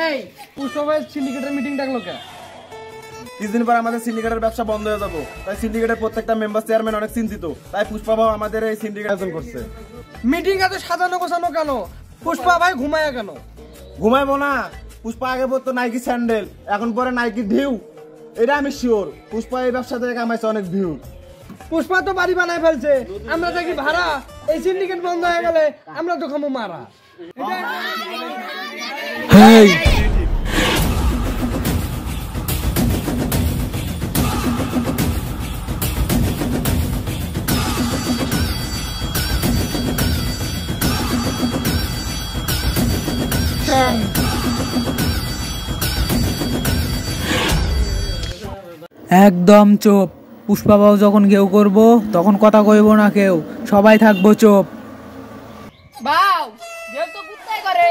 এই পুষ্পা সিন্ডিকেটের মিটিং ডাকলো কে? কিছুদিন পর আমাদের সিন্ডিকেটের ব্যবসা বন্ধ হয়ে যাবো, তাই সিন্ডিকেটের প্রত্যেকটা মেম্বার চেয়ারম্যান অনেক চিন্তিত। তাই পুষ্পা ভাই আমাদের এই সিন্ডিকেট আয়োজন করছে। মিটিং এত সাজানো গোছানো কেন? পুষ্পা ভাই ঘুমায় কেন? ঘুমাইবো না, পুষ্পা আগে পড়তো নাইকি স্যান্ডেল, এখন পরে নাইকি ঢিউ। এটা আমি শিওর, পুষ্পা এই ব্যবসা থেকে কামাইছে অনেক ভিউ। পুষ্পা তো বাড়ি বানায় ফেলছে, আমরা থাকি ভাড়া। এই সিন্ডিকেট বন্ধ হয়ে গেলে আমরা তো খামো মারা। একদম চুপ। পুষ্পাবাবু যখন কেউ করব তখন কথা কইব না কেউ, সবাই থাকবো চুপ। বাউ দেব তো কুত্তাই করে।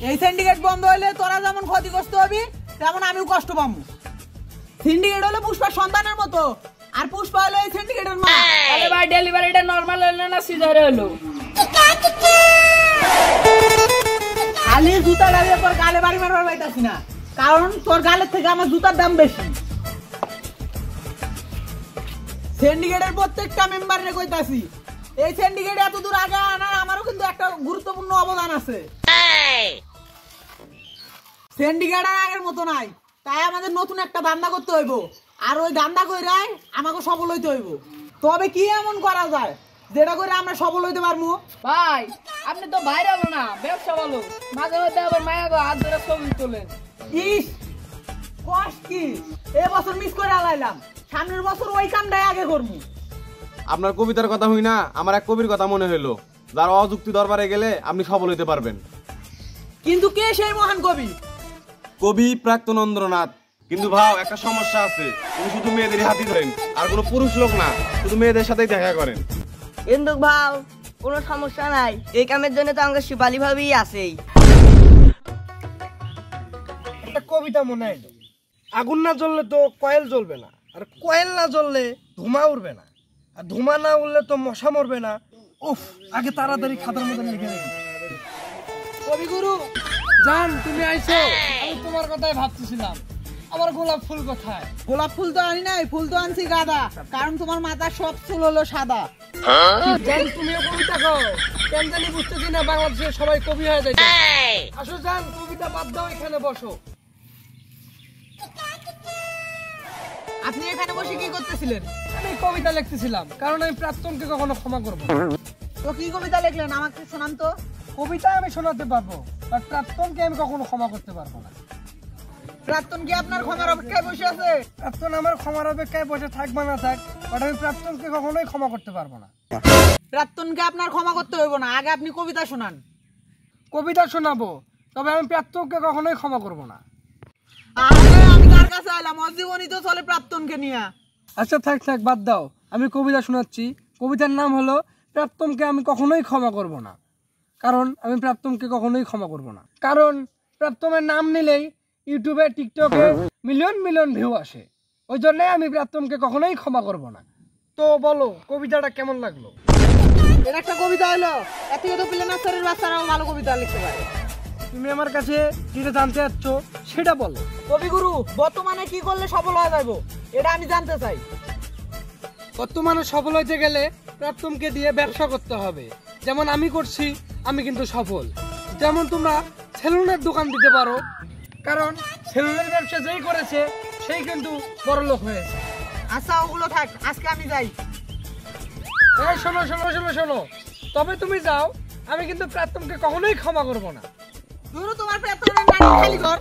এই সিন্ডিকেট বন্ধ হইলে তোরা যেমন ক্ষতিগ্রস্ত হবি তেমন আমিও কষ্ট পাবো। সিন্ডিকেট হলো পুষ্পার সন্তানের মতো, আর পুষ্পা হলো এই সিন্ডিকেটের মা। আরে ভাই ডেলিভারিটা নরমাল হলো না সিজারে হলো? খালি জুতা লাগিয়ে তোর গালে বাড়ি মারবার পাইতাছি না, কারণ তোর গালের থেকে আমার জুতার দাম বেশি। সিন্ডিকেটের প্রত্যেকটা মেম্বারে কইতাছি, এই সিন্ডিকেট এত দূর আগে আনার আমারও কিন্তু একটা গুরুত্বপূর্ণ অবদান আছে। সিন্ডিকেট আর আগের মতো নাই, তাই আমাদের নতুন একটা ধান্দা করতে হইব, আর ওই ধান্দা কইরাই আমাকে সফল হইতে হইব। তবে কি এমন করা যায় যেটা করে আমরা সফল হইতে পারবো? ভাই আপনি তো বাইরে হলো না, ব্যবসা ভালো, মাঝে মধ্যে আবার মায়া গো হাত ধরে ছবি তোলেন। ইস কষ্ট কি, এবছর মিস করে আলাইলাম, সামনের বছর ওই কামটাই আগে করবো। আপনার কবিতার কথা হই না, আমার এক কবির কথা মনে হইলো, যার অযুক্তি দরবারে গেলে আপনি সফল হইতে পারবেন। কিন্তু কে সেই মহান কবি? কবি প্রাক্তনন্দ্রনাথ। কিন্তু ভাও একটা সমস্যা আছে, উনি শুধু মেয়েদের হাতই ধরেন, আর কোনো পুরুষ লোক না, শুধু মেয়েদের সাথেই দেখা করেন। কিন্তু ভাও কোনো সমস্যা নাই, এই কামের জন্য তো আমাকে শিপালি ভাবেই আছেই। একটা কবিতা মনে এলো, আগুন না জ্বললে তো কয়েল জ্বলবে না, আর কয়েল না জ্বললে ধোঁয়া উঠবে না, আর ধোঁয়া না উঠলে তো মশা মরবে না। উফ, আগে তাড়াতাড়ি খাতার মধ্যে লিখে রাখি। কবিগুরু জান, তুমি আইছো, আমি তোমার কথাই ভাবতেছিলাম। আমার গোলাপ ফুল কোথায়? গোলাপ ফুল তো আনি নাই, ফুল তো আনছি গাঁদা, কারণ তোমার মাথার সব চুল হলো সাদা। জান তুমিও কবিতা গাও, কেন জানি বুঝতেছি না বাংলাদেশের সবাই কবি হয়ে যাচ্ছে। আসো জান, কবিতা বাদ দাও, এখানে বসো। আপনি এখানে বসে কি করতেছিলেন? আমি কবিতা লিখতেছিলাম, কারণ আমি প্রাক্তনকে কখনো ক্ষমা করবো না। তো কি কবিতা লিখলেন আমাকে শোনান তো। কবিতা আমি শোনাতে পারবো, আর প্রাক্তনকে আমি কখনো ক্ষমা করতে পারবো না। প্রাক্তন কি আপনার ক্ষমার অপেক্ষায় বসে আছে? প্রাক্তন আমার ক্ষমার অপেক্ষায় বসে থাক বা না থাক, বাট আমি প্রাক্তনকে কখনোই ক্ষমা করতে পারবো না। প্রাক্তনকে আপনার ক্ষমা করতে হইব না, আগে আপনি কবিতা শোনান। কবিতা শোনাবো, তবে আমি প্রাক্তনকে কখনোই ক্ষমা করবো না। আমি কার কাছে আইলাম? অজীবনই তো চলে প্রাক্তনকে নিয়ে। আচ্ছা থাক থাক, বাদ দাও, আমি কবিতা শোনাচ্ছি। কবিতার নাম হলো প্রাক্তনকে আমি কখনোই ক্ষমা করব না। কারণ আমি প্রাক্তনকে কখনোই ক্ষমা করব না, কারণ প্রাক্তনের নাম নিলেই ইউটিউবে টিকটকে মিলিয়ন মিলিয়ন ভিউ আসে, ওই জন্য আমি প্রাক্তনকে কখনোই ক্ষমা করব না। তো বলো কবিতাটা কেমন লাগলো? এটা একটা কবিতা হলো, এত তো পিলে নার্সারির বাচ্চারাও ভালো কবিতা লিখতে পারে। তুমি আমার কাছে যেটা জানতে চাচ্ছ সেটা বলো। কবিগুরু, বর্তমানে কি করলে সফল হয়ে যাবো এটা আমি জানতে চাই। বর্তমানে সফল হইতে গেলে প্রাক্তনকে দিয়ে ব্যবসা করতে হবে, যেমন আমি করছি, আমি কিন্তু সফল। যেমন তোমরা সেলুনের দোকান দিতে পারো, কারণ সেলুনের ব্যবসা যেই করেছে সেই কিন্তু বড় লোক হয়েছে। আচ্ছা ওগুলো থাক, আজকে আমি যাই। এই শোনো শোনো শোনো শোনো, তবে তুমি যাও, আমি কিন্তু প্রাক্তনকে কখনোই ক্ষমা করব না। ধরো তোমার প্রাক্তনের নাম খালি কর।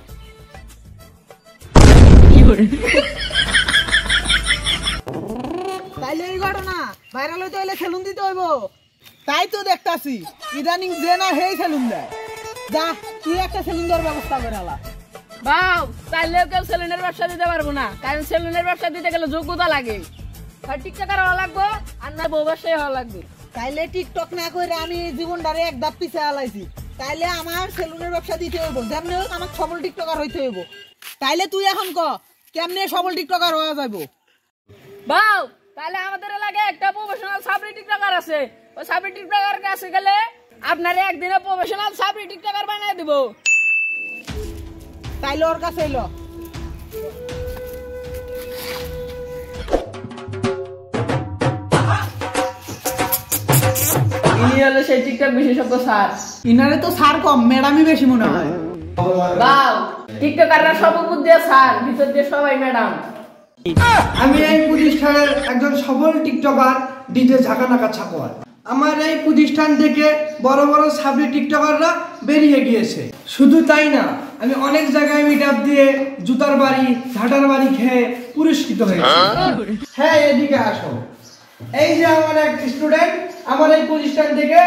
তাইলে এই ঘটনা ভাইরাল হইতে হইলে সেলুন দিতে হইব। তাই তো দেখতাছি ইদানিং যে না হেই সেলুন দেয়। যা তুই একটা সেলুন দেওয়ার ব্যবস্থা করে আলা। বাউ তাইলেও কেউ সেলুনের ব্যবসা দিতে পারবো না, কারণ সেলুনের ব্যবসা দিতে গেলে যোগ্যতা লাগে। আর টিকটকার হওয়া লাগবে, আর না বউ ব্যবসায়ী হওয়া লাগবে। তাইলে টিকটক না করে আমি জীবনটারে এক ধাপ পিছিয়ে আলাইছি, তাইলে আমার সেলুনের ব্যবসা দিতে হইব, যেমনি হোক আমার সফল টিকটকার হইতে হইব। তাইলে তুই এখন ক কেমনে সফল টিকটকার হওয়া যাইব? বাউ তাহলে আমাদের এলাকায় একটা প্রফেশনাল সাবরি টিকটকার আছে, ওই সাবরি টিকটকার কাছে গেলে আপনার একদিনে প্রফেশনাল সাবরি টিকটকার বানিয়ে দিব। তাইলে ওর কাছে এলো। ইনি হলো সেই টিকটক বিশেষজ্ঞ স্যার। ইনারে তো স্যার কম, ম্যাডামই বেশি মনে হয়। বাউ, টিকটকাররা সব উপর দিয়ে স্যার, ভিতর দিয়ে সবাই ম্যাডাম। আমি এই প্রতিষ্ঠানের একজন সফল টিকটকার ডিজে ঝাঁকানাকা ছাকোয়ার। আমার এই প্রতিষ্ঠান থেকে বড় বড় সাবরি টিকটকাররা বেরিয়ে গিয়েছে। শুধু তাই না, আমি অনেক জায়গায় মিটআপ দিয়ে জুতার বাড়ি, ঝাঁটার বাড়ি খেয়ে পুরস্কৃত হয়েছি। হ্যাঁ, এদিকে আসো। এই যে আমার এক স্টুডেন্ট আমার এই প্রতিষ্ঠান থেকে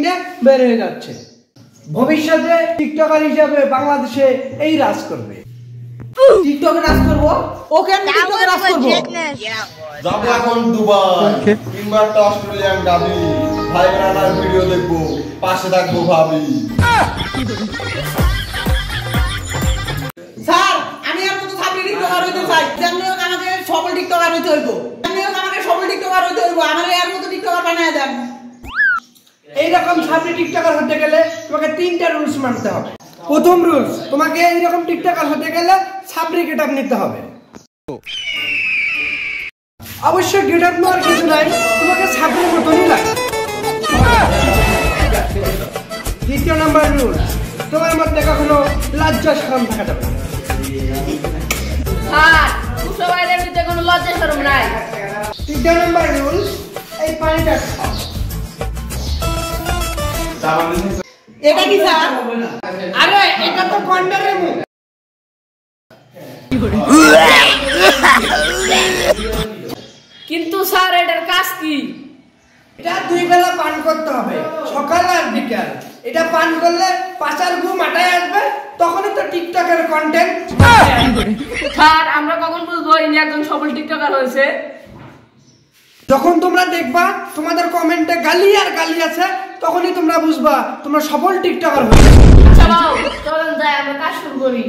নিয়ে বের হয়ে যাচ্ছে। ভবিষ্যতে টিকটকার হিসাবে বাংলাদেশে এই রাজ করবে। টিকটকে রাজ করবো? ওকে আমি টিকটকে রাজ করবো। যাবো এখন দুবাই কিংবা একটা অস্ট্রেলিয়ান গাবি, ভাই বোনার ভিডিও দেখবো, পাশে থাকবো ভাবি। স্যার, আমি আর মতো সাবরি টিকটকার হইতে চাই। যেমনি হোক আমাকে সফল টিকটকার হইতে হইব। যেমনি হোক আমাকে সফল টিকটকার হইতে হইব। আমার এর মতো টিকটকার বানায় দেন। এইরকম সাবরি টিকটকার হতে গেলে তোমাকে 3টা রুলস মানতে হবে। প্রথম রুলস, তোমাকে এইরকম টিকটকার হতে গেলে সাবরি গেটআপ নিতে হবে। অবশ্য গেটআপ নেওয়ার কিছু নাই, তোমাকে সাবরির মতনই লাগে। দ্বিতীয় নাম্বার রুলস, তোমার মধ্যে কখনো লজ্জা শরম থাকা যাবে না। স্যার, সবাইদের ভিতরে কোনো লজ্জা শরম নাই। তৃতীয় নাম্বার রুলস, এই পানিটা খাও। এটা কি স্যার? আরে এটা তো কন্ডারের মুখ। কিন্তু স্যার এটার কাজ কি? এটা 2 বেলা পান করতে হবে, সকাল আর বিকাল। এটা পান করলে পাচার ঘুম মাথায় আসবে, তখনই তো টিকটকের কন্টেন্ট। স্যার, আমরা কখন বুঝবো ইনি একজন সফল টিকটকার হয়েছে? যখন তোমরা দেখবা তোমাদের কমেন্টে গালি আর গালি আছে, তখনই তোমরা বুঝবা তোমরা সফল টিকটকার হয়েছে। আচ্ছা বাউ, চলেন যাই আমরা কাজ শুরু করি।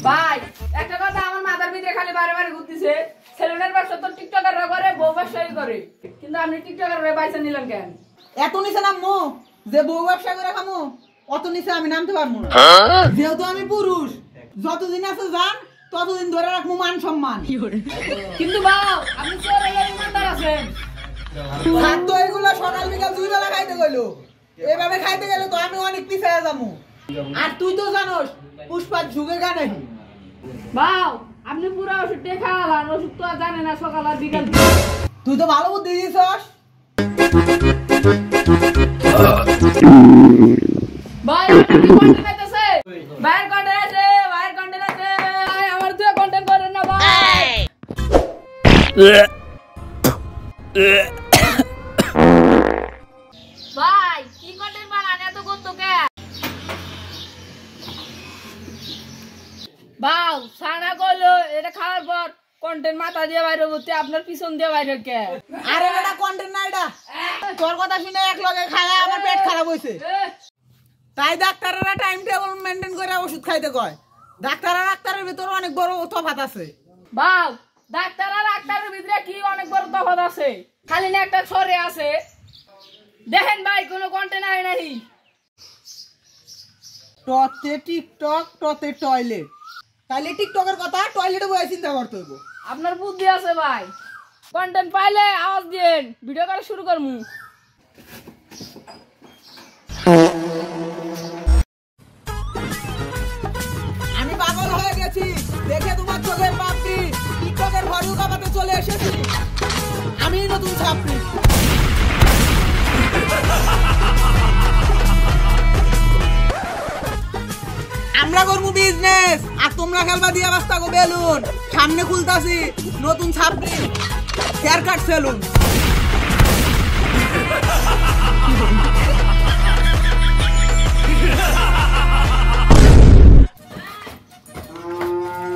ভাই, একটা কথা আমার মাথার ভিতরে খালি বারে বারে ঘুরতেছে। সেলুনের ব্যবসা তো টিকটকাররা করে, বউ ব্যবসায়ী করে, কিন্তু আপনি টিকটকার হয়ে পয়সা নিলেন কেন? এত নিচে নামবো যে বউ ব্যবসা করে খামো, অত নিচে আমি নামতে পারবো না। যেহেতু আমি পুরুষ, যতদিন আছে যান ততদিন ধরে রাখবো মান সম্মান। কিন্তু বাউ, আপনি চোর হলে ইমানদার আছেন। আর তো এগুলো সকাল বিকাল 2 বেলা খাইতে গেলো, এভাবে খাইতে গেলে তো আমি অনেক পিছিয়ে যাবো। আর তুই তো জানোস পুষ্পার যুগে গানে। বাউ, আপনি পুরো ওষুধ খাওয়ালান, ওষুধ তো আর জানে না সকাল আর বিকাল। তুই তো ভালো বুদ্ধি দিছস। ভাই, আপনি কি কন্টেন্ট আইতাছে? ভাইয়ের কন্টেন্ট আছে, ভাইয়ের কন্টেন্ট আছে। ভাই, আমার তুই কন্টেন্ট করেন না ভাই। ভাই, কি কন্টেন্ট বানান এত করতো কে? বাউ, সানা কইলো এটা খাওয়ার পর কন্টেন্ট মাথা দিয়ে বাইরে হতে, আপনার পিছন দিয়ে বাইরে কে? আরে এটা কন্টেন্ট না, এটা তোর কথা শুনে এক লগে খায়া আমার পেট খারাপ হইছে। তাই ডাক্তাররা টাইম টেবিল মেইনটেইন করে ওষুধ খাইতে কয়। ডাক্তার আর ডাক্তারের ভিতরে অনেক বড় তফাৎ আছে। বাউ, ডাক্তার আর ডাক্তারের ভিতরে কি অনেক বড় তফাৎ আছে? খালি না একটা ছড়ে আছে। দেখেন ভাই, কোনো কন্টেন্ট আয় নাই। টতে টিকটক, টতে টয়লেট। তাইলে টিকটকের কথা টয়লেটে বসে চিন্তা করতে হইব। আপনার বুদ্ধি আছে ভাই। কন্টেন্ট পাইলে আওয়াজ দিন, ভিডিও করা শুরু করমু। আমি পাগল হয়ে গেছি দেখে তোমার চোখের পাপড়ি। টিকটকের ভরিউ কামাতে চলে এসেছি আমি, নতুন ছাপড়ি। আমরা করবো বিজনেস আর তোমরা খেলবা দিয়া বাস্তা গো বেলুন। সামনে খুলতাছি নতুন ছাপড়ি হেয়ার কাট সেলুন।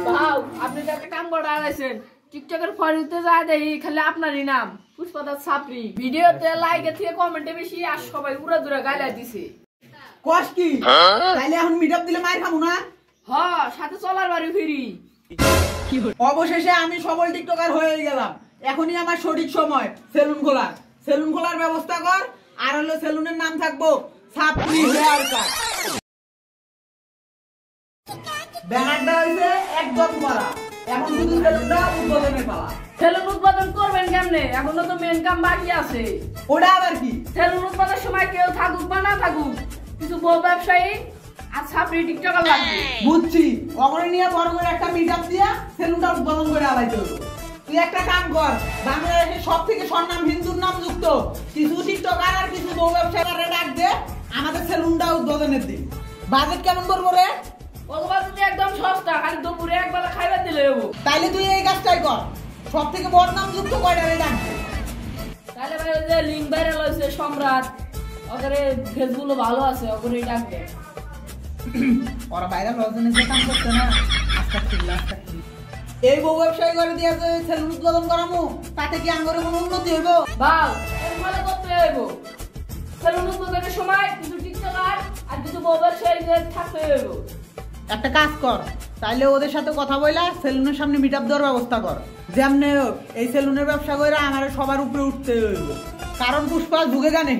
বাউ, আপনি তো একটা কাম করে আনাইছেন। টিকটকের ফরিতে যায় দেখি খালি আপনারই নাম, পুষ্পাদার ছাপড়ি। ভিডিওতে লাইকে থেকে কমেন্টে বেশি, আর সবাই উড়া দূরে গাইলা দিছে। কস কি? তাইলে এখন মিটআপ দিলে মার খাবো না? সাথে চলার বাড়ি ফিরি। অবশেষে আমি সবল টিকটকার হয়ে গেলাম। এখনই আমার সঠিক সময় সেলুন খোলার ব্যবস্থা কর। আর হলো সেলুনের নাম থাকবো সাপ্রি হেয়ার কাট। ব্যানারটা হইছে একদম করা, এখন শুধু সেলুনটা উদ্বোধনের পালা। সেলুন উদ্বোধন করবেন কেমনে? এখনো তো মেন কাম বাকি আছে। ওটা আবার কি? সেলুন উদ্বোধনের সময় কেউ থাকুক বা না থাকুক, কিছু বউ ব্যবসায়ী আর ছাপড়ি টিকটকার লাগবে। বুঝছি, অগরে নিয়ে বড় করে একটা মিটআপ দিয়া সেলুনটা উদ্বোধন করে আলাইতে হলো। তুই একটা কাম কর, বাংলাদেশের সব থেকে স্বর্ণাম হিন্দুর নাম যুক্ত কিছু টিকটকার আর কিছু বউ ব্যবসায়ীরা ডাক দে আমাদের সেলুনটা উদ্বোধনের দিন। বাজেট কেমন করবো রে? অথবা তুমি একদম সস্তা, খালি দুপুরে একবেলা খাইবার দিলে হবো। তাইলে তুই এই কাজটাই কর, সব থেকে বড় নাম যুক্ত কয়টারে ডাক দে। তাহলে ভাই ওই যে লিঙ্ক ভাইরাল হয়েছে সম্রাট, ওখানে ফেসবুকও ভালো আছে, ওখানে ডাকবে। ওরা বাইরে লজনে যে কাম করছে না, আস্তাগফিরুল্লাহ। এই বউ ব্যবসায়ী করে দিয়ে সেলুন উদ্বোধন করামু, তাতে কি আঙ্গরে কোনো উন্নতি হইব? বাল এরপরে করতে হইব। সেলুন উদ্বোধনের সময় কিছু টিকটকার আর কিছু বউ ব্যবসায়ীদের থাকতে হইব। একটা কাজ কর, তাইলে ওদের সাথে কথা বইলা সেলুনের সামনে মিটআপ দেওয়ার ব্যবস্থা কর। যেমনে হোক এই সেলুনের ব্যবসা করে আমার সবার উপরে উঠতে হইব, কারণ পুষ্পা ঝুঁকে জানে।